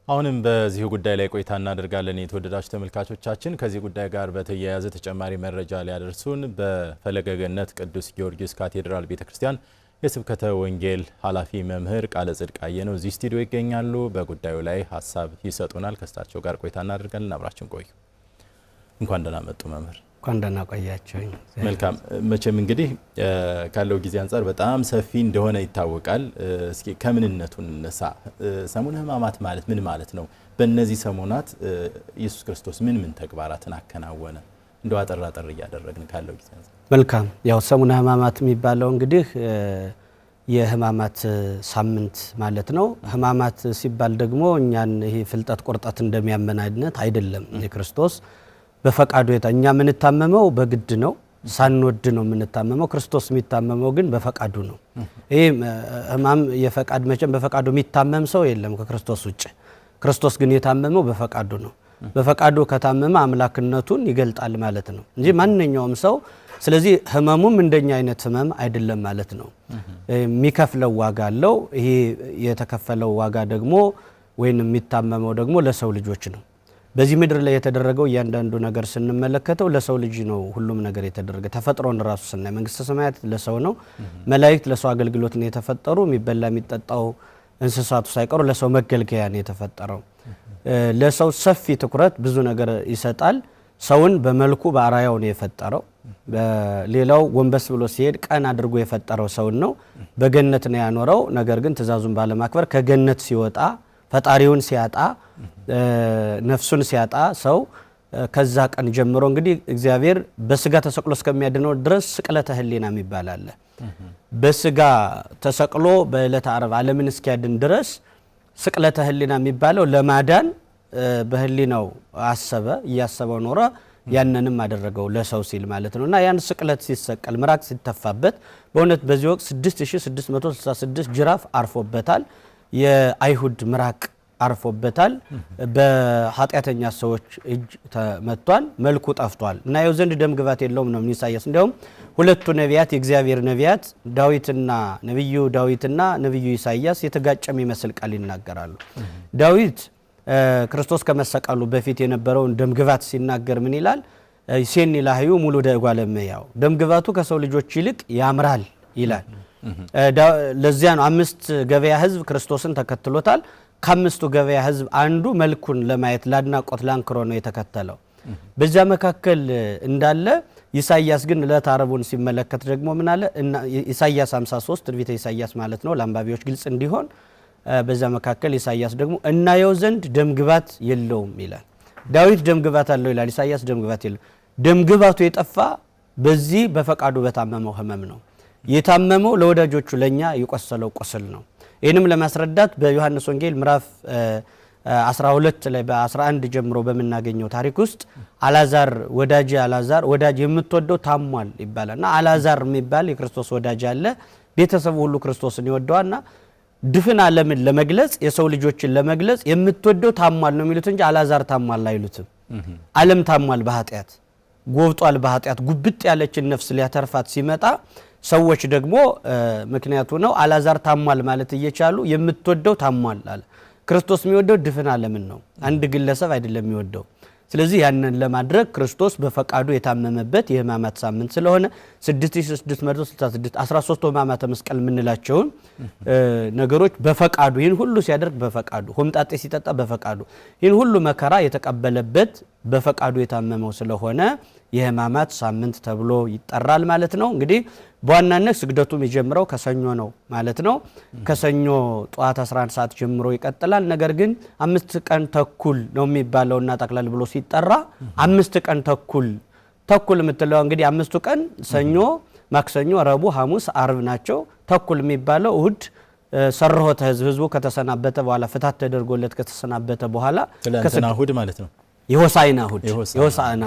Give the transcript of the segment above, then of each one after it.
አሁንም በዚህ ጉዳይ ላይ ቆይታ እናደርጋለን። የተወደዳችሁ ተመልካቾቻችን ከዚህ ጉዳይ ጋር በተያያዘ ተጨማሪ መረጃ ሊያደርሱን በፈለገ ገነት ቅዱስ ጊዮርጊስ ካቴድራል ቤተክርስቲያን የስብከተ ወንጌል ኃላፊ መምህር ቃለ ጽድቅ አየነው እዚህ ስቱዲዮ ይገኛሉ። በጉዳዩ ላይ ሐሳብ ይሰጡናል። ከስታቸው ጋር ቆይታ እናደርጋለን። አብራችን ቆዩ። እንኳን ደህና መጡ መምህር። እንኳን ደህና ቆያችሁ። መልካም። መቼም እንግዲህ ካለው ጊዜ አንፃር በጣም ሰፊ እንደሆነ ይታወቃል። እስኪ ከምንነቱ እንነሳ። ሰሙነ ሕማማት ማለት ምን ማለት ነው? በእነዚህ ሰሞናት ኢየሱስ ክርስቶስ ምን ተግባራትን አከናወነ? እንደው አጠር እያደረግን ካለው ጊዜ አንፃር። መልካም። ያው ሰሙነ ሕማማት የሚባለው እንግዲህ የሕማማት ሳምንት ማለት ነው። ሕማማት ሲባል ደግሞ እኛን ይሄ ፍልጠት ቁርጠት እንደሚያመን አይነት አይደለም። የክርስቶስ በፈቃዱ እኛ የምንታመመው በግድ ነው፣ ሳንወድ ነው የምንታመመው። ክርስቶስ የሚታመመው ግን በፈቃዱ ነው። ይሄ ሕማም የፈቃድ መቼም በፈቃዱ የሚታመም ሰው የለም ከክርስቶስ ውጭ። ክርስቶስ ግን የታመመው በፈቃዱ ነው። በፈቃዱ ከታመመ አምላክነቱን ይገልጣል ማለት ነው እንጂ ማንኛውም ሰው። ስለዚህ ሕመሙም እንደኛ አይነት ሕመም አይደለም ማለት ነው። የሚከፍለው ዋጋ አለው። ይሄ የተከፈለው ዋጋ ደግሞ ወይንም የሚታመመው ደግሞ ለሰው ልጆች ነው። በዚህ ምድር ላይ የተደረገው እያንዳንዱ ነገር ስንመለከተው ለሰው ልጅ ነው። ሁሉም ነገር የተደረገ ተፈጥሮን ራሱ ስናይ መንግስተ ሰማያት ለሰው ነው። መላእክት ለሰው አገልግሎት ነው የተፈጠሩ። የሚበላ የሚጠጣው እንስሳቱ ሳይቀሩ ለሰው መገልገያ ነው የተፈጠረው። ለሰው ሰፊ ትኩረት ብዙ ነገር ይሰጣል። ሰውን በመልኩ በአራያው ነው የፈጠረው። ሌላው ጎንበስ ብሎ ሲሄድ ቀን አድርጎ የፈጠረው ሰውን ነው። በገነት ነው ያኖረው። ነገር ግን ትእዛዙን ባለማክበር ከገነት ሲወጣ ፈጣሪውን ሲያጣ ነፍሱን ሲያጣ ሰው ከዛ ቀን ጀምሮ እንግዲህ እግዚአብሔር በስጋ ተሰቅሎ እስከሚያድነው ድረስ ስቅለተ ህሊና የሚባል አለ። በስጋ ተሰቅሎ በዕለተ ዓርብ ዓለምን እስኪያድን ድረስ ስቅለተ ህሊና የሚባለው ለማዳን በህሊናው አሰበ፣ እያሰበው ኖረ። ያንንም አደረገው ለሰው ሲል ማለት ነውና ያን ስቅለት ሲሰቀል ምራቅ ሲተፋበት በእውነት በዚህ ወቅት 6666 ጅራፍ አርፎበታል። የአይሁድ ምራቅ አርፎበታል። በኃጢአተኛ ሰዎች እጅ ተመቷል። መልኩ ጠፍቷል እና ያው ዘንድ ደም ግባት የለውም ነው ኢሳይያስ። እንደውም ሁለቱ ነቢያት የእግዚአብሔር ነቢያት ነብዩ ዳዊትና ነብዩ ኢሳይያስ የተጋጨ የሚመስል ቃል ይናገራሉ። ዳዊት ክርስቶስ ከመሰቀሉ በፊት የነበረውን ደም ግባት ሲናገር ምን ይላል? ሲን ኢላህዩ ሙሉ ደጓለመያው ደም ግባቱ ከሰው ልጆች ይልቅ ያምራል ይላል። ለዚያ ነው 5 ገበያ ህዝብ ክርስቶስን ተከትሎታል። ከ5ቱ ገበያ ህዝብ አንዱ መልኩን ለማየት ላድናቆት ላንክሮ ነው የተከተለው። በዛ መካከል እንዳለ ኢሳይያስ ግን ለታረቡን ሲመለከት ደግሞ ምን አለ? ኢሳይያስ 53 ትንቢተ ኢሳይያስ ማለት ነው ለአንባቢዎች ግልጽ እንዲሆን። በዛ መካከል ኢሳይያስ ደግሞ እናየው ዘንድ ደምግባት የለውም ይላል። ዳዊት ደምግባት አለው ይላል። ኢሳይያስ ደምግባት የለው። ደምግባቱ የጠፋ በዚህ በፈቃዱ በታመመው ህመም ነው። የታመመው ለወዳጆቹ ለኛ የቆሰለው ቁስል ነው። ይህንም ለማስረዳት በዮሐንስ ወንጌል ምዕራፍ 12 ላይ በ11 ጀምሮ በመናገኘው ታሪክ ውስጥ አላዛር ወዳጅ የምትወደው ታሟል ይባላልና አላዛር የሚባል የክርስቶስ ወዳጅ አለ። ቤተሰቡ ሁሉ ክርስቶስን ይወደዋልና ድፍን ዓለምን ለመግለጽ የሰው ልጆችን ለመግለጽ የምትወደው ታሟል ነው የሚሉት እንጂ አላዛር ታሟል አይሉትም። ዓለም ታሟል በኃጢአት ጎብጧል። በኃጢአት ጉብጥ ያለችን ነፍስ ሊያተርፋት ሲመጣ ሰዎች ደግሞ ምክንያቱ ነው አላዛር ታሟል ማለት እየቻሉ የምትወደው ታሟል አለ። ክርስቶስ የሚወደው ድፍን ዓለምን ነው፣ አንድ ግለሰብ አይደለም የሚወደው። ስለዚህ ያንን ለማድረግ ክርስቶስ በፈቃዱ የታመመበት የሕማማት ሳምንት ስለሆነ 6666 13 ሕማማተ መስቀል የምንላቸውን ነገሮች በፈቃዱ ይህን ሁሉ ሲያደርግ በፈቃዱ ሆምጣጤ ሲጠጣ በፈቃዱ ይህን ሁሉ መከራ የተቀበለበት በፈቃዱ የታመመው ስለሆነ የሕማማት ሳምንት ተብሎ ይጠራል ማለት ነው። እንግዲህ በዋናነት ስግደቱ የሚጀምረው ከሰኞ ነው ማለት ነው። ከሰኞ ጠዋት 11 ሰዓት ጀምሮ ይቀጥላል። ነገር ግን 5 ቀን ተኩል ነው የሚባለውና ጠቅላላ ብሎ ሲጠራ 5 ቀን ተኩል የምትለው እንግዲህ 5ቱ ቀን ሰኞ፣ ማክሰኞ፣ ረቡዕ፣ ሐሙስ፣ አርብ ናቸው። ተኩል የሚባለው እሁድ ሰርሆተ ህዝቡ ከተሰናበተ በኋላ ፍታት ተደርጎለት ከተሰናበተ በኋላ ከሰና እሁድ ማለት ነው የሆሳዕና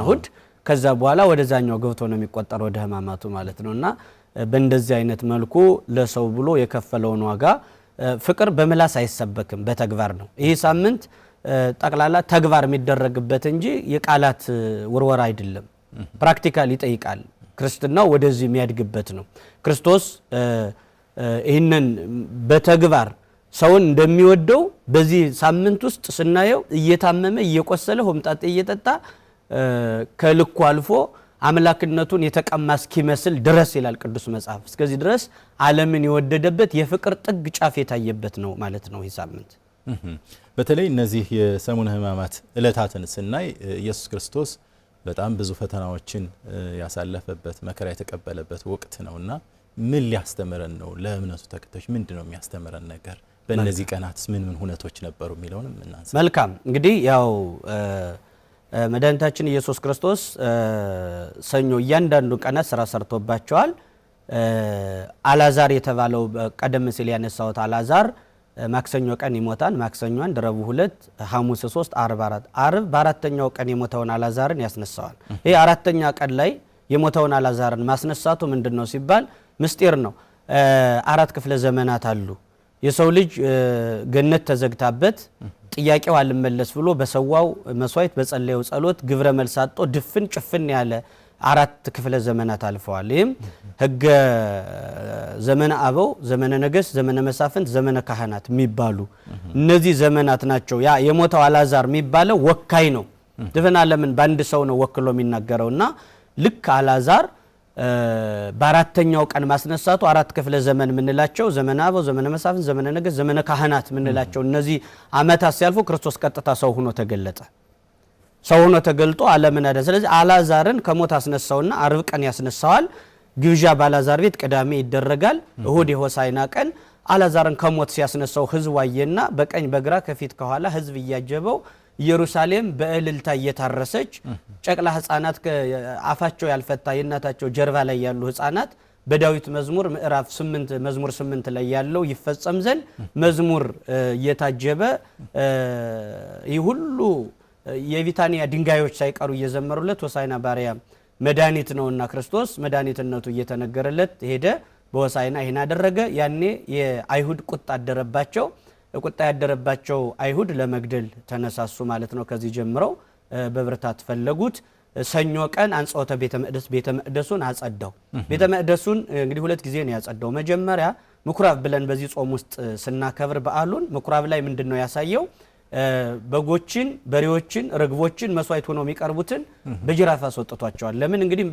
እሁድ ከዛ በኋላ ወደዛኛው ገብቶ ነው የሚቆጠረው ወደ ሕማማቱ ማለት ነውና በእንደዚህ አይነት መልኩ ለሰው ብሎ የከፈለውን ዋጋ ፍቅር በመላስ አይሰበክም በተግባር ነው። ይህ ሳምንት ጠቅላላ ተግባር የሚደረግበት እንጂ የቃላት ወርወራ አይደለም። ፕራክቲካል ይጠይቃል። ክርስትናው ወደዚህ የሚያድግበት ነው። ክርስቶስ ይህንን በተግባር ሰውን እንደሚወደው በዚህ ሳምንት ውስጥ ስናየው እየታመመ እየቆሰለ ሆምጣጤ እየጠጣ ከልኩ አልፎ አምላክነቱን የተቀማ እስኪመስል ድረስ ይላል ቅዱስ መጽሐፍ። እስከዚህ ድረስ ዓለምን የወደደበት የፍቅር ጥግ ጫፍ የታየበት ነው ማለት ነው ይህ ሳምንት። በተለይ እነዚህ የሰሙነ ሕማማት ዕለታትን ስናይ ኢየሱስ ክርስቶስ በጣም ብዙ ፈተናዎችን ያሳለፈበት መከራ የተቀበለበት ወቅት ነውና ምን ሊያስተምረን ነው? ለእምነቱ ተከታዮች ምንድነው የሚያስተምረን ነገር? በእነዚህ ቀናትስ ምን ሁነቶች ነበሩ የሚለውንም እናንሳ። መልካም እንግዲህ ያው መድኃኒታችን ኢየሱስ ክርስቶስ ሰኞ እያንዳንዱ ቀናት ስራ ሰርቶባቸዋል። አላዛር የተባለው ቀደም ሲል ያነሳውት አላዛር ማክሰኞ ቀን ይሞታል። ማክሰኞ 1 ረቡዕ 2 ሐሙስ 3 ዓርብ 4 ዓርብ በአራተኛው ቀን የሞተውን አላዛርን ያስነሳዋል። ይሄ አራተኛ ቀን ላይ የሞተውን አላዛርን ማስነሳቱ ምንድነው ሲባል ምስጢር ነው። 4 ክፍለ ዘመናት አሉ። የሰው ልጅ ገነት ተዘግታበት ጥያቄው አልመለስ ብሎ በሰዋው መስዋዕት በጸለየው ጸሎት ግብረ መልስ አጥቶ ድፍን ጭፍን ያለ 4 ክፍለ ዘመናት አልፈዋል። ይህም ህገ ዘመነ አበው፣ ዘመነ ነገሥት፣ ዘመነ መሳፍንት፣ ዘመነ ካህናት የሚባሉ እነዚህ ዘመናት ናቸው። ያ የሞተው አላዛር የሚባለው ወካይ ነው። ድፍን ዓለምን በአንድ ሰው ነው ወክሎ የሚናገረውና ልክ አላዛር በአራተኛው ቀን ማስነሳቱ 4 ክፍለ ዘመን ምንላቸው ዘመነ አበው፣ ዘመነ መሳፍንት፣ ዘመነ ነገሥት፣ ዘመነ ካህናት ምንላቸው እነዚህ አመታት ሲያልፉ ክርስቶስ ቀጥታ ሰው ሆኖ ተገለጠ። ሰው ሆኖ ተገልጦ ዓለምን አዳነ። ስለዚህ አላዛርን ከሞት አስነሳውና ዓርብ ቀን ያስነሳዋል። ግብዣ በአላዛር ቤት ቅዳሜ ይደረጋል። እሁድ የሆሳዕና ቀን አላዛርን ከሞት ሲያስነሳው ህዝብ ዋየና በቀኝ በግራ ከፊት ከኋላ ህዝብ እያጀበው ኢየሩሳሌም በእልልታ እየታረሰች ጨቅላ ህፃናት አፋቸው ያልፈታ የእናታቸው ጀርባ ላይ ያሉ ህፃናት በዳዊት መዝሙር ምዕራፍ 8 መዝሙር 8 ላይ ያለው ይፈጸም ዘንድ መዝሙር እየታጀበ ይህ ሁሉ የቢታንያ ድንጋዮች ሳይቀሩ እየዘመሩለት ሆሳዕና በአርያም መድኃኒት ነውና ክርስቶስ መድኃኒትነቱ እየተነገረለት ሄደ። በሆሳዕና ይሄን አደረገ። ያኔ የአይሁድ ቁጣ አደረባቸው። ቁጣ ያደረባቸው አይሁድ ለመግደል ተነሳሱ ማለት ነው። ከዚህ ጀምረው በብርታት ፈለጉት። ሰኞ ቀን አንጾተ ቤተ መቅደሱን አጸዳው። ቤተ መቅደሱን እንግዲህ 2 ጊዜ ነው ያጸዳው። መጀመሪያ ምኩራብ ብለን በዚህ ጾም ውስጥ ስናከብር በዓሉን ምኩራብ ላይ ምንድነው ያሳየው? በጎችን፣ በሬዎችን፣ ርግቦችን መስዋዕት ሆነው የሚቀርቡትን በጅራፍ አስወጥቷቸዋል። ለምን? እንግዲህ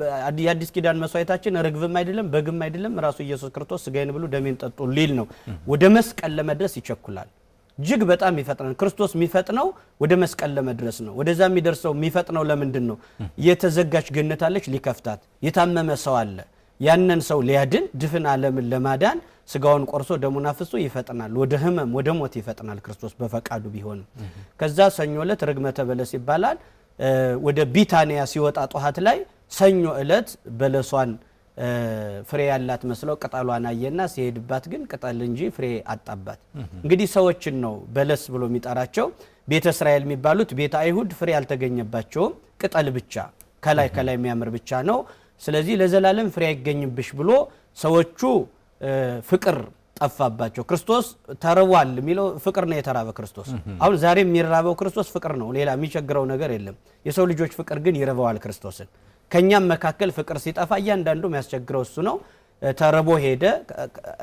የአዲስ ኪዳን መስዋዕታችን ርግብም አይደለም በግም አይደለም፣ ራሱ ኢየሱስ ክርስቶስ ስጋዬን ብሉ ደሜን ጠጡ ሊል ነው። ወደ መስቀል ለመድረስ ይቸኩላል። እጅግ በጣም ይፈጥናል። ክርስቶስ የሚፈጥነው ወደ መስቀል ለመድረስ ነው። ወደዛ የሚደርሰው የሚፈጥነው ለምንድን ነው? የተዘጋች ገነት አለች ሊከፍታት። የታመመ ሰው አለ። ያንን ሰው ሊያድን ድፍን ዓለምን ለማዳን ስጋውን ቆርሶ ደሙን አፍሶ ይፈጥናል። ወደ ህመም ወደ ሞት ይፈጥናል ክርስቶስ በፈቃዱ ቢሆንም። ከዛ ሰኞ ዕለት ርግመተ በለስ ይባላል። ወደ ቢታንያ ሲወጣ ጧት ላይ ሰኞ ዕለት በለሷን ፍሬ ያላት መስለው ቅጠሏን አየና ሲሄድባት ግን ቅጠል እንጂ ፍሬ አጣባት። እንግዲህ ሰዎችን ነው በለስ ብሎ የሚጠራቸው። ቤተ እስራኤል የሚባሉት ቤተ አይሁድ ፍሬ ያልተገኘባቸውም ቅጠል ብቻ ከላይ የሚያምር ብቻ ነው። ስለዚህ ለዘላለም ፍሬ አይገኝብሽ ብሎ ሰዎቹ ፍቅር ጠፋባቸው። ክርስቶስ ተርቧል የሚለው ፍቅር ነው የተራበ ክርስቶስ። አሁን ዛሬ የሚራበው ክርስቶስ ፍቅር ነው። ሌላ የሚቸግረው ነገር የለም። የሰው ልጆች ፍቅር ግን ይርበዋል ክርስቶስን። ከኛም መካከል ፍቅር ሲጠፋ እያንዳንዱ የሚያስቸግረው እሱ ነው። ተርቦ ሄደ።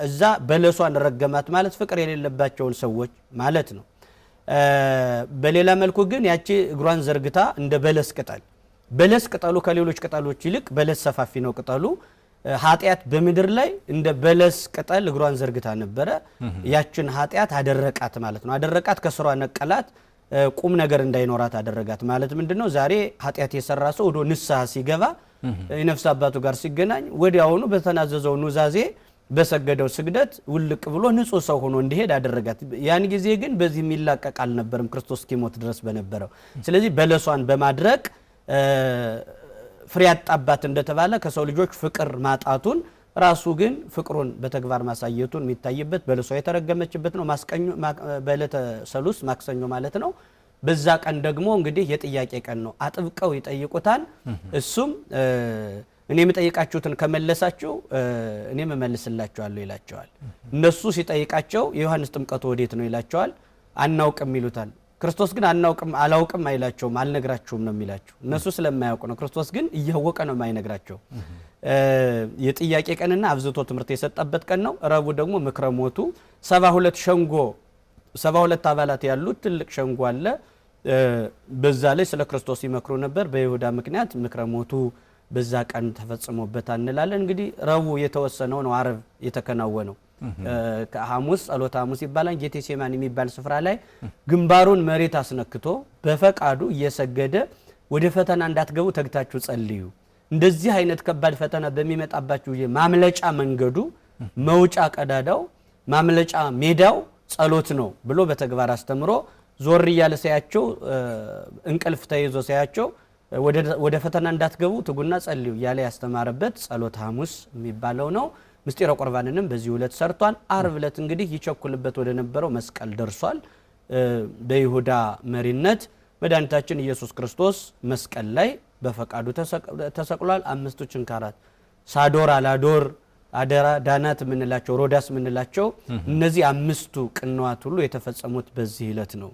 እዛ በለሷን ረገማት ማለት ፍቅር የሌለባቸውን ሰዎች ማለት ነው። በሌላ መልኩ ግን ያቺ እግሯን ዘርግታ እንደ በለስ ቅጠሉ ከሌሎች ቅጠሎች ይልቅ በለስ ሰፋፊ ነው ቅጠሉ። ኃጢአት በምድር ላይ እንደ በለስ ቅጠል እግሯን ዘርግታ ነበረ። ያችን ኃጢአት አደረቃት ማለት ነው። አደረቃት፣ ከስሯ ነቀላት፣ ቁም ነገር እንዳይኖራት አደረጋት ማለት ምንድነው? ዛሬ ኃጢአት የሰራ ሰው ወደ ንስሐ ሲገባ የነፍስ አባቱ ጋር ሲገናኝ ወዲያውኑ በተናዘዘው ኑዛዜ በሰገደው ስግደት ውልቅ ብሎ ንጹህ ሰው ሆኖ እንዲሄድ አደረጋት። ያን ጊዜ ግን በዚህ የሚላቀቅ አልነበረም ክርስቶስ እስኪሞት ድረስ በነበረው። ስለዚህ በለሷን በማድረቅ ፍሬ ያጣባት እንደተባለ ከሰው ልጆች ፍቅር ማጣቱን ራሱ ግን ፍቅሩን በተግባር ማሳየቱን የሚታይበት በለሷ የተረገመችበት ነው። በዕለተ ሰሉስ ማክሰኞ ማለት ነው። በዛ ቀን ደግሞ እንግዲህ የጥያቄ ቀን ነው። አጥብቀው ይጠይቁታል። እሱም እኔ የምጠይቃችሁትን ከመለሳችሁ እኔም እመልስላችኋለሁ ይላቸዋል። እነሱ ሲጠይቃቸው የዮሐንስ ጥምቀቱ ወዴት ነው ይላቸዋል። አናውቅም ይሉታል። ክርስቶስ ግን አላውቅም አይላቸውም፣ አልነግራችሁም ነው የሚላቸው። እነሱ ስለማያውቁ ነው። ክርስቶስ ግን እያወቀ ነው የማይነግራቸው። የጥያቄ ቀንና አብዝቶ ትምህርት የሰጠበት ቀን ነው። ረቡዕ ደግሞ ምክረ ሞቱ 72 ሸንጎ 72 አባላት ያሉት ትልቅ ሸንጎ አለ። በዛ ላይ ስለ ክርስቶስ ይመክሩ ነበር። በይሁዳ ምክንያት ምክረ ሞቱ በዛ ቀን ተፈጽሞበታል እንላለን። እንግዲህ ረቡዕ የተወሰነው ነው ዓርብ የተከናወነው። ከሐሙስ ጸሎተ ሐሙስ ይባላል። ጌቴሴማኒ የሚባል ስፍራ ላይ ግንባሩን መሬት አስነክቶ በፈቃዱ እየሰገደ ወደ ፈተና እንዳትገቡ ተግታችሁ ጸልዩ፣ እንደዚህ አይነት ከባድ ፈተና በሚመጣባችሁ ማምለጫ መንገዱ መውጫ ቀዳዳው ማምለጫ ሜዳው ጸሎት ነው ብሎ በተግባር አስተምሮ ዞር እያለ ሳያቸው እንቅልፍ ተይዞ ሳያቸው ወደ ፈተና እንዳትገቡ ትጉና ጸልዩ እያለ ያስተማረበት ጸሎተ ሐሙስ የሚባለው ነው። ምስጢረ ቁርባንንም በዚህ ዕለት ሰርቷል። ዓርብ ዕለት እንግዲህ ይቸኩልበት ወደ ነበረው መስቀል ደርሷል። በይሁዳ መሪነት መድኃኒታችን ኢየሱስ ክርስቶስ መስቀል ላይ በፈቃዱ ተሰቅሏል። 5ቱ ችንካራት ሳዶር፣ አላዶር፣ አደራ፣ ዳናት የምንላቸው ሮዳስ የምንላቸው እነዚህ 5ቱ ቅንዋት ሁሉ የተፈጸሙት በዚህ ዕለት ነው።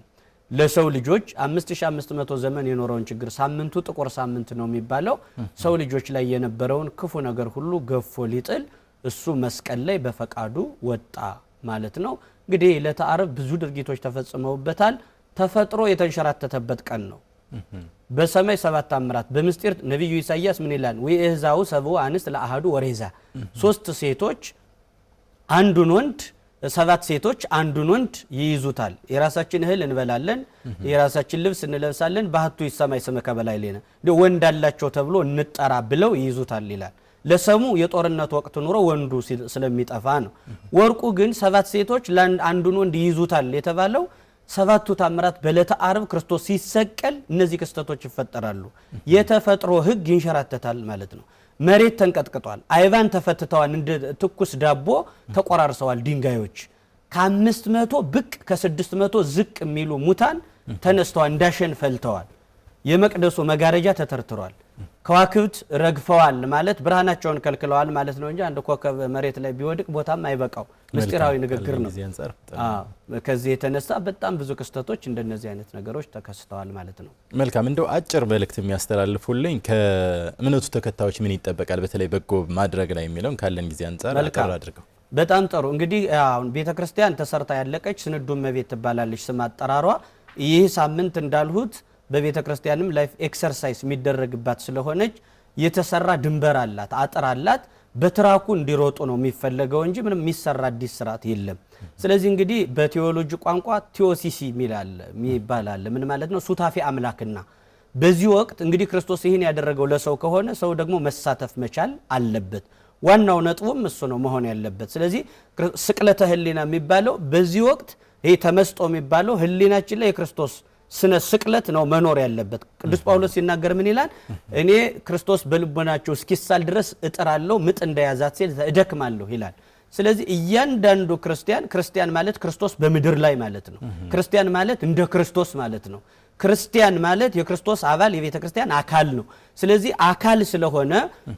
ለሰው ልጆች 5500 ዘመን የኖረውን ችግር ሳምንቱ ጥቁር ሳምንት ነው የሚባለው ሰው ልጆች ላይ የነበረውን ክፉ ነገር ሁሉ ገፎ ሊጥል እሱ መስቀል ላይ በፈቃዱ ወጣ ማለት ነው። እንግዲህ ዕለተ ዓርብ ብዙ ድርጊቶች ተፈጽመውበታል። ተፈጥሮ የተንሸራተተበት ቀን ነው። በሰማይ 7 ተአምራት በምስጢር ነብዩ ኢሳይያስ ምን ይላል? ወኢሕዛው ሰብኡ አንስት ለአሐዱ ወሬዛ 3 ሴቶች አንዱን ወንድ 7 ሴቶች አንዱን ወንድ ይይዙታል። የራሳችን እህል እንበላለን፣ የራሳችን ልብስ እንለብሳለን፣ ባህቱ ይሰማይ ስመከ በላዕሌነ ወንድ አላቸው ተብሎ እንጠራ ብለው ይይዙታል ይላል። ለሰሙ የጦርነት ወቅት ኑሮ ወንዱ ስለሚጠፋ ነው። ወርቁ ግን 7 ሴቶች አንዱን ወንድ ይይዙታል የተባለው 7ቱ ተአምራት በዕለተ ዓርብ ክርስቶስ ሲሰቀል እነዚህ ክስተቶች ይፈጠራሉ። የተፈጥሮ ሕግ ይንሸራተታል ማለት ነው። መሬት ተንቀጥቅጧል። አይባን ተፈትተዋል። እንደ ትኩስ ዳቦ ተቆራርሰዋል ድንጋዮች። ከ500 ብቅ ከ600 ዝቅ የሚሉ ሙታን ተነስተዋል፣ እንዳሸን ፈልተዋል። የመቅደሱ መጋረጃ ተተርትሯል። ከዋክብት ረግፈዋል ማለት ብርሃናቸውን ከልክለዋል ማለት ነው እንጂ አንድ ኮከብ መሬት ላይ ቢወድቅ ቦታም አይበቃው። ምስጢራዊ ንግግር ነው። ከዚህ የተነሳ በጣም ብዙ ክስተቶች እንደነዚህ አይነት ነገሮች ተከስተዋል ማለት ነው። መልካም። እንደው አጭር መልእክት የሚያስተላልፉልኝ ከእምነቱ ተከታዮች ምን ይጠበቃል በተለይ በጎ ማድረግ ላይ የሚለውን ካለን ጊዜ አንፃር አድርገው። በጣም ጥሩ። እንግዲህ አሁን ቤተክርስቲያን ተሰርታ ያለቀች ስንዱ እመቤት ትባላለች ስም አጠራሯ። ይህ ሳምንት እንዳልሁት በቤተ ክርስቲያንም ላይፍ ኤክሰርሳይዝ የሚደረግባት ስለሆነች የተሰራ ድንበር አላት፣ አጥር አላት። በትራኩ እንዲሮጡ ነው የሚፈለገው እንጂ ምንም የሚሰራ አዲስ ስርዓት የለም። ስለዚህ እንግዲህ በቴዎሎጂ ቋንቋ ቴዎሲሲ የሚባላል ምን ማለት ነው? ሱታፊ አምላክና በዚህ ወቅት እንግዲህ ክርስቶስ ይህን ያደረገው ለሰው ከሆነ ሰው ደግሞ መሳተፍ መቻል አለበት። ዋናው ነጥቡም እሱ ነው መሆን ያለበት። ስለዚህ ስቅለተ ህሊና የሚባለው በዚህ ወቅት ይሄ ተመስጦ የሚባለው ህሊናችን ላይ የክርስቶስ ስነ ስቅለት ነው መኖር ያለበት። ቅዱስ ጳውሎስ ሲናገር ምን ይላል? እኔ ክርስቶስ በልቦናቸው እስኪሳል ድረስ እጥራለሁ፣ ምጥ እንደያዛት ሴት እደክማለሁ ይላል። ስለዚህ እያንዳንዱ ክርስቲያን ማለት ክርስቶስ በምድር ላይ ማለት ነው። ክርስቲያን ማለት እንደ ክርስቶስ ማለት ነው። ክርስቲያን ማለት የክርስቶስ አባል የቤተ ክርስቲያን አካል ነው። ስለዚህ አካል ስለሆነ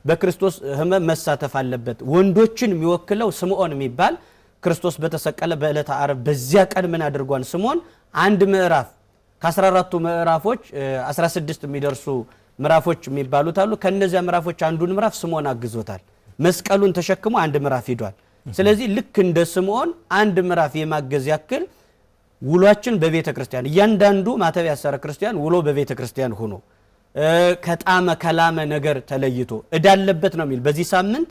በክርስቶስ ሕመም መሳተፍ አለበት። ወንዶችን የሚወክለው ስምዖን የሚባል ክርስቶስ በተሰቀለ በዕለተ ዓርብ በዚያ ቀን ምን አድርጓን? ስምዖን አንድ ምዕራፍ ከ14ቱ ምዕራፎች 16 የሚደርሱ ምዕራፎች የሚባሉት አሉ። ከነዚያ ምዕራፎች አንዱን ምዕራፍ ስምዖን አግዞታል። መስቀሉን ተሸክሞ አንድ ምዕራፍ ሂዷል። ስለዚህ ልክ እንደ ስምዖን አንድ ምዕራፍ የማገዝ ያክል ውሏችን በቤተ ክርስቲያን እያንዳንዱ ማተብ ያሰረ ክርስቲያን ውሎ በቤተ ክርስቲያን ሆኖ ከጣመ ከላመ ነገር ተለይቶ እዳለበት ነው የሚል በዚህ ሳምንት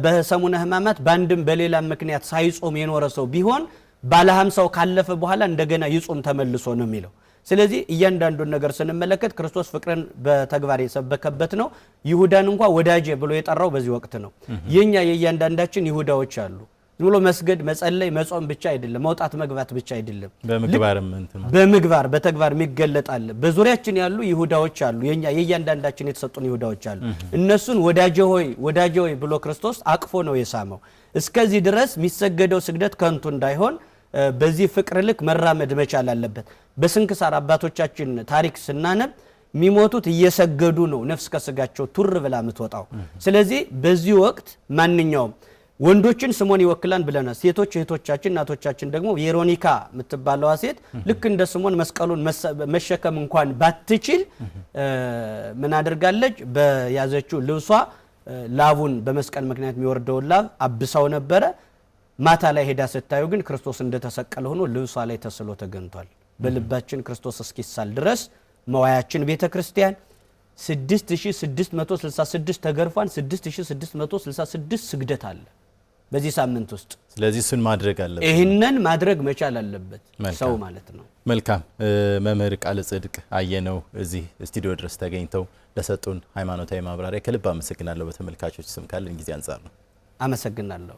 በሰሙነ ሕማማት ባንድም በሌላ ምክንያት ሳይጾም የኖረ ሰው ቢሆን ባለ 50 ካለፈ በኋላ እንደገና ይጾም ተመልሶ ነው የሚለው። ስለዚህ እያንዳንዱን ነገር ስንመለከት ክርስቶስ ፍቅርን በተግባር የሰበከበት ነው። ይሁዳን እንኳን ወዳጄ ብሎ የጠራው በዚህ ወቅት ነው። የኛ የእያንዳንዳችን ይሁዳዎች አሉ። ዝም ብሎ መስገድ፣ መጸለይ፣ መጾም ብቻ አይደለም፣ መውጣት መግባት ብቻ አይደለም። በምግባር በተግባር የሚገለጣል። በዙሪያችን ያሉ ይሁዳዎች አሉ። የኛ የእያንዳንዳችን የተሰጡን ይሁዳዎች አሉ። እነሱን ወዳጄ ሆይ ብሎ ክርስቶስ አቅፎ ነው የሳመው። እስከዚህ ድረስ የሚሰገደው ስግደት ከንቱ እንዳይሆን በዚህ ፍቅር ልክ መራመድ መቻል አለበት። በስንክሳር አባቶቻችን ታሪክ ስናነብ የሚሞቱት እየሰገዱ ነው ነፍስ ከስጋቸው ቱር ብላ የምትወጣው። ስለዚህ በዚህ ወቅት ማንኛውም ወንዶችን ስምዖን ይወክላል ብለናል። ሴቶች እህቶቻችን እናቶቻችን ደግሞ ቬሮኒካ የምትባለዋ ሴት ልክ እንደ ስምዖን መስቀሉን መሸከም እንኳን ባትችል ምን አድርጋለች? በያዘችው ልብሷ ላቡን በመስቀል ምክንያት የሚወርደውን ላብ አብሳው ነበረ። ማታ ላይ ሄዳ ስታዩ ግን ክርስቶስ እንደተሰቀለ ሆኖ ልብሷ ላይ ተስሎ ተገኝቷል። በልባችን ክርስቶስ እስኪሳል ድረስ መዋያችን ቤተክርስቲያን 6666 ተገርፏን 6666 ስግደት አለ በዚህ ሳምንት ውስጥ። ስለዚህ እሱን ማድረግ አለበት። ይሄንን ማድረግ መቻል አለበት ሰው ማለት ነው። መልካም መምህር ቃለ ጽድቅ አየነው እዚህ ስቱዲዮ ድረስ ተገኝተው ለሰጡን ሃይማኖታዊ ማብራሪያ ከልብ አመሰግናለሁ። በተመልካቾች ስም ካለን ጊዜ አንፃር ነው። አመሰግናለሁ።